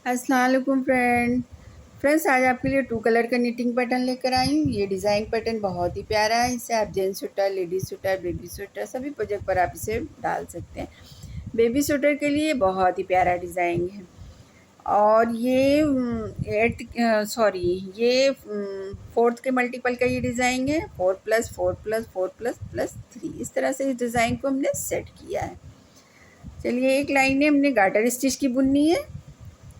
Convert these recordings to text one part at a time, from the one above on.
अस्सलाम वालेकुम फ्रेंड्स, आज आपके लिए 2 कलर का निटिंग पैटर्न लेकर आई हूँ। ये डिज़ाइन पैटर्न बहुत ही प्यारा है। इसे आप gents sweater, ladies sweater, baby sweater सभी प्रोजेक्ट पर आप इसे डाल सकते हैं। बेबी स्वेटर के लिए बहुत ही प्यारा डिज़ाइन है। और ये 4th के मल्टीपल का ये डिज़ाइन है। 4+4+4++3 इस तरह से इस डिज़ाइन को हमने सेट किया है। चलिए, एक लाइन में हमने गार्टर स्टिच की बुननी है।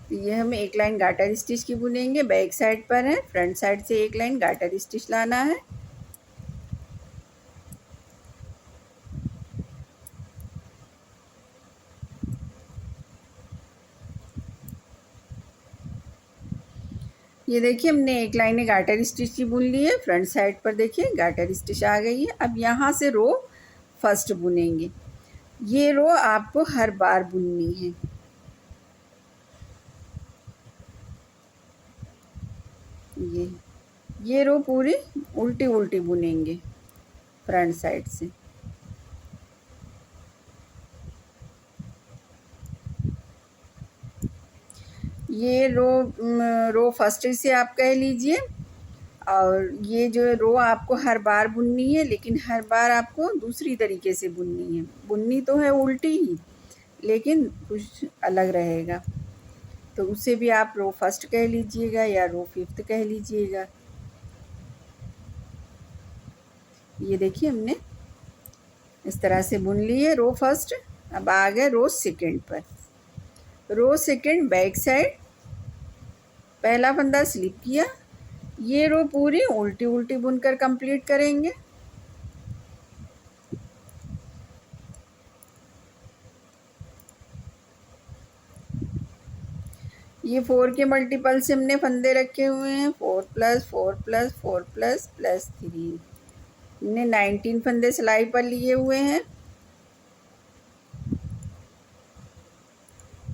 तो ये हम एक लाइन गार्टर स्टिच की बुनेंगे। बैक साइड पर है, फ्रंट साइड से एक लाइन गार्टर स्टिच लाना है। ये देखिए, हमने एक लाइन में गार्टर स्टिच की बुन ली है। फ्रंट साइड पर देखिए गार्टर स्टिच आ गई है। अब यहाँ से रो फर्स्ट बुनेंगे। ये रो आपको हर बार बुननी है। ये रो पूरी उल्टी उल्टी बुनेंगे फ्रंट साइड से। ये रो फर्स्ट से आप कह लीजिए। और ये जो रो आपको हर बार बुननी है, लेकिन हर बार आपको दूसरी तरीके से बुननी है। बुननी तो है उल्टी ही, लेकिन कुछ अलग रहेगा। तो उसे भी आप रो फर्स्ट कह लीजिएगा या रो 5th कह लीजिएगा। ये देखिए, हमने इस तरह से बुन ली है रो फर्स्ट। अब आ गए रो सेकंड पर। रो सेकंड बैक साइड, पहला फंदा स्लिप किया। ये रो पूरी उल्टी उल्टी बुनकर कंप्लीट करेंगे। ये 4 के मल्टीपल से हमने फंदे रखे हुए हैं। 4+4+4++3 हमने 19 फंदे सिलाई पर लिए हुए हैं।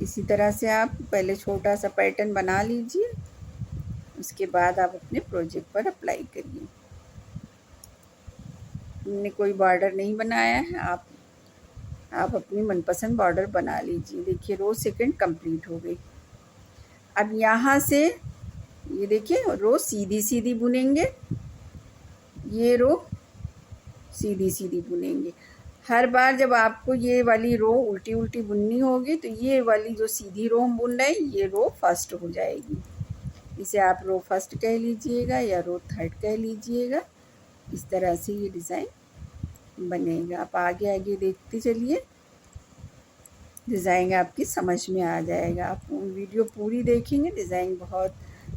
इसी तरह से आप पहले छोटा सा पैटर्न बना लीजिए, उसके बाद आप अपने प्रोजेक्ट पर अप्लाई करिए। हमने कोई बॉर्डर नहीं बनाया है। आप अपनी मनपसंद बॉर्डर बना लीजिए। देखिए, रो सेकंड कंप्लीट हो गई। अब यहाँ से ये देखिए, रो सीधी सीधी बुनेंगे। ये रो सीधी सीधी बुनेंगे। हर बार जब आपको ये वाली रो उल्टी उल्टी बुननी होगी, तो ये वाली जो सीधी रो हम बुन रहे हैं, ये रो फर्स्ट हो जाएगी। इसे आप रो फर्स्ट कह लीजिएगा या रो थर्ड कह लीजिएगा। इस तरह से ये डिज़ाइन बनेगा। आप आगे आगे देखते चलिए, डिज़ाइन आपकी समझ में आ जाएगा। आप वीडियो पूरी देखेंगे, डिज़ाइन बहुत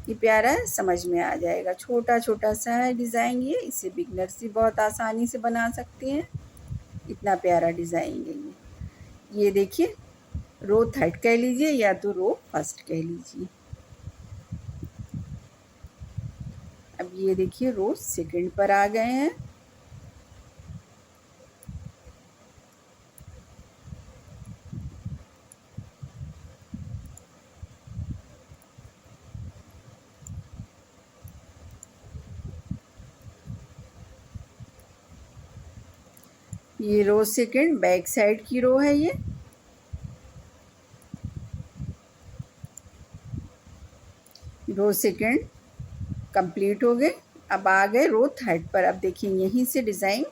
ही प्यारा है, समझ में आ जाएगा। छोटा छोटा सा है डिज़ाइन ये, इसे बिगनर्स भी बहुत आसानी से बना सकते हैं। इतना प्यारा डिज़ाइन है ये देखिए, रो थर्ड कह लीजिए या तो रो फर्स्ट कह लीजिए। अब ये देखिए, रो सेकंड पर आ गए हैं। ये रो सेकंड बैक साइड की रो है। ये रो सेकंड कंप्लीट हो गए। अब आ गए रो थर्ड पर। अब देखिए, यहीं से डिज़ाइन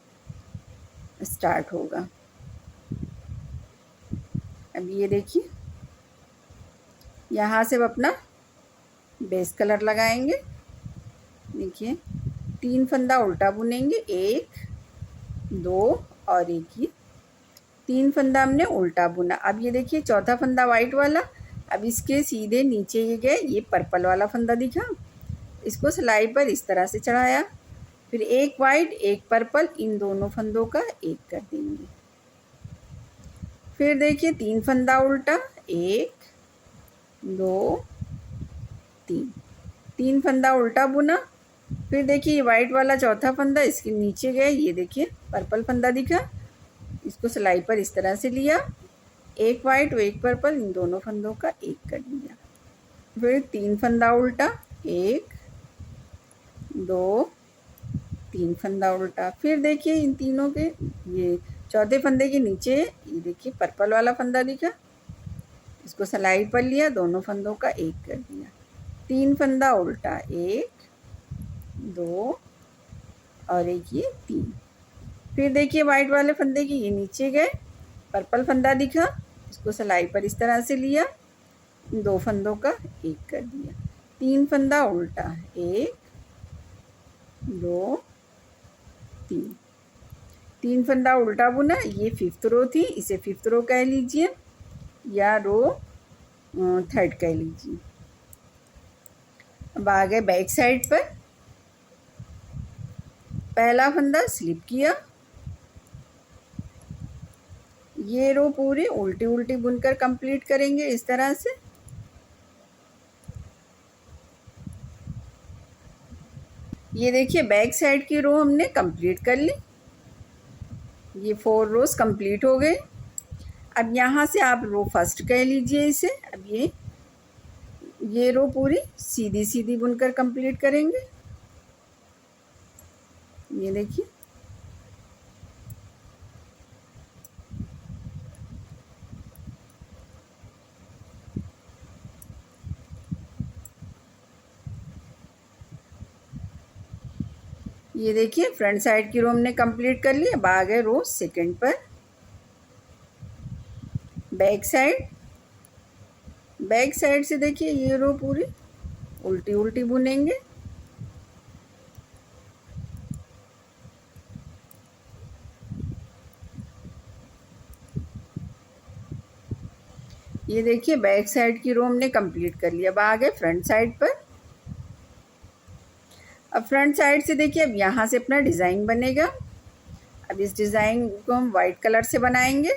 स्टार्ट होगा। अब ये देखिए, यहाँ से अब अपना बेस कलर लगाएंगे। देखिए, 3 फंदा उल्टा बुनेंगे, 1 2 और 1 ही 3 फंदा हमने उल्टा बुना। अब ये देखिए, चौथा फंदा वाइट वाला। अब इसके सीधे नीचे ये गए, ये पर्पल वाला फंदा दिखा, इसको सिलाई पर इस तरह से चढ़ाया। फिर एक वाइट एक पर्पल, इन दोनों फंदों का एक कर देंगे। फिर देखिए, 3 फंदा उल्टा, 1 2 3 फंदा उल्टा बुना। फिर देखिए, ये वाइट वाला चौथा फंदा, इसके नीचे गए, ये देखिए पर्पल फंदा दिखा, इसको सिलाई पर इस तरह से लिया। एक वाइट और एक पर्पल, इन दोनों फंदों का एक कर दिया। फिर 3 फंदा उल्टा, 1 2 3 फंदा उल्टा। फिर देखिए, इन तीनों के ये चौथे फंदे के नीचे ये देखिए पर्पल वाला फंदा दिखा, इसको सिलाई पर लिया, दोनों फंदों का एक कर दिया, 3 फंदा उल्टा, 1 2 और एक ये 3। फिर देखिए वाइट वाले फंदे की ये नीचे गए, पर्पल फंदा दिखा, इसको सिलाई पर इस तरह से लिया, 2 फंदों का एक कर दिया, 3 फंदा उल्टा, 1 2 3, 3 फंदा उल्टा बुना। ये 5th रो थी, इसे 5th रो कह लीजिए या रो 3rd कह लीजिए। अब आ गए बैक साइड पर, पहला फंदा स्लिप किया, ये रो पूरी उल्टी उल्टी बुनकर कंप्लीट करेंगे इस तरह से। ये देखिए बैक साइड की रो हमने कंप्लीट कर ली, ये 4 रोज कंप्लीट हो गए। अब यहाँ से आप रो फर्स्ट कह लीजिए इसे। अब ये रो पूरी सीधी सीधी बुनकर कंप्लीट करेंगे। ये देखिए ये देखिए फ्रंट साइड की रो हमने कंप्लीट कर ली। अब आ गए रो सेकंड पर, बैक साइड से देखिए ये रो पूरी उल्टी उल्टी बुनेंगे। ये देखिए बैक साइड की रो हमने कंप्लीट कर लिया। अब आ गए फ्रंट साइड पर। अब फ्रंट साइड से देखिए अब यहाँ से अपना डिज़ाइन बनेगा। अब इस डिज़ाइन को हम वाइट कलर से बनाएंगे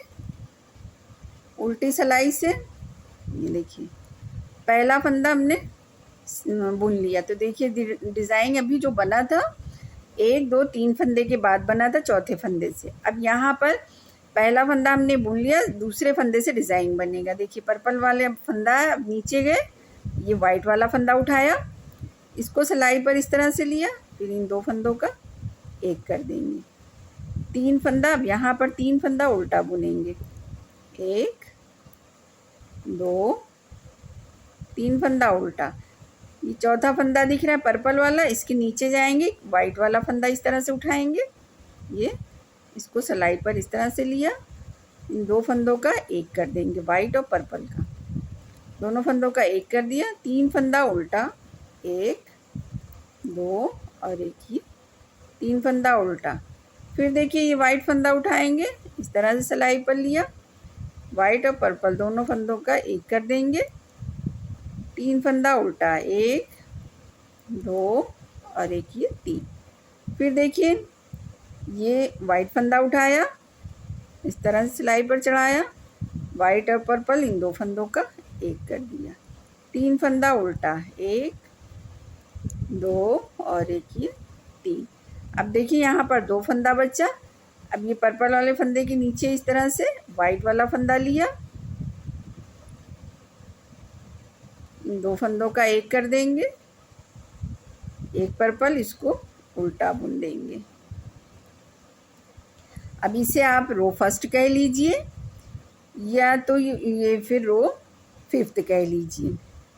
उल्टी सिलाई से। ये देखिए पहला फंदा हमने बुन लिया, तो देखिए डिज़ाइन अभी जो बना था 1 2 3 फंदे के बाद बना था चौथे फंदे से। अब यहाँ पर पहला फंदा हमने बुन लिया, दूसरे फंदे से डिज़ाइन बनेगा। देखिए पर्पल वाले फंदा है, अब नीचे गए, ये वाइट वाला फंदा उठाया, इसको सिलाई पर इस तरह से लिया, फिर इन 2 फंदों का एक कर देंगे, 3 फंदा। अब यहाँ पर 3 फंदा उल्टा बुनेंगे, 1 2 3 फंदा उल्टा। ये चौथा फंदा दिख रहा है पर्पल वाला, इसके नीचे जाएंगे, वाइट वाला फंदा इस तरह से उठाएंगे, ये इसको सिलाई पर इस तरह से लिया, इन 2 फंदों का एक कर देंगे, वाइट और पर्पल का, दोनों फंदों का एक कर दिया, 3 फंदा उल्टा, 1 2 और एक ही 3 फंदा उल्टा। फिर देखिए ये वाइट फंदा उठाएंगे, इस तरह से सिलाई पर लिया, वाइट और पर्पल दोनों फंदों का एक कर देंगे, 3 फंदा उल्टा, 1 2 और एक ये 3। फिर देखिए ये वाइट फंदा उठाया, इस तरह से सिलाई पर चढ़ाया, वाइट और पर्पल इन 2 फंदों का एक कर दिया, 3 फंदा उल्टा, 1 2 और एक ये 3। अब देखिए यहाँ पर 2 फंदा बचा। अब ये पर्पल वाले फंदे के नीचे इस तरह से वाइट वाला फंदा लिया, इन 2 फंदों का एक कर देंगे, एक पर्पल, इसको उल्टा बुन देंगे। अब इसे आप रो फर्स्ट कह लीजिए या तो ये फिर रो 5th कह लीजिए।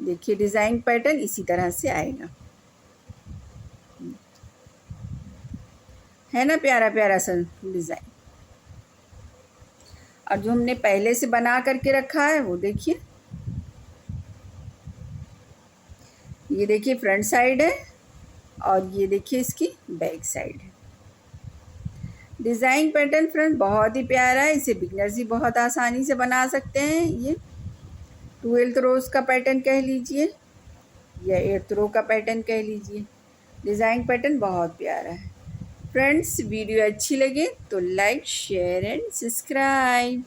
देखिए डिज़ाइन पैटर्न इसी तरह से आएगा, है ना प्यारा प्यारा सा डिज़ाइन। और जो हमने पहले से बना करके रखा है वो देखिए, ये देखिए फ्रंट साइड है और ये देखिए इसकी बैक साइड है। डिज़ाइन पैटर्न फ्रेंड बहुत ही प्यारा है, इसे बिगनर्स भी बहुत आसानी से बना सकते हैं। ये 12th रोज़ का पैटर्न कह लीजिए या 8th रो का पैटर्न कह लीजिए, डिज़ाइन पैटर्न बहुत प्यारा है। फ्रेंड्स वीडियो अच्छी लगे तो लाइक शेयर एंड सब्सक्राइब।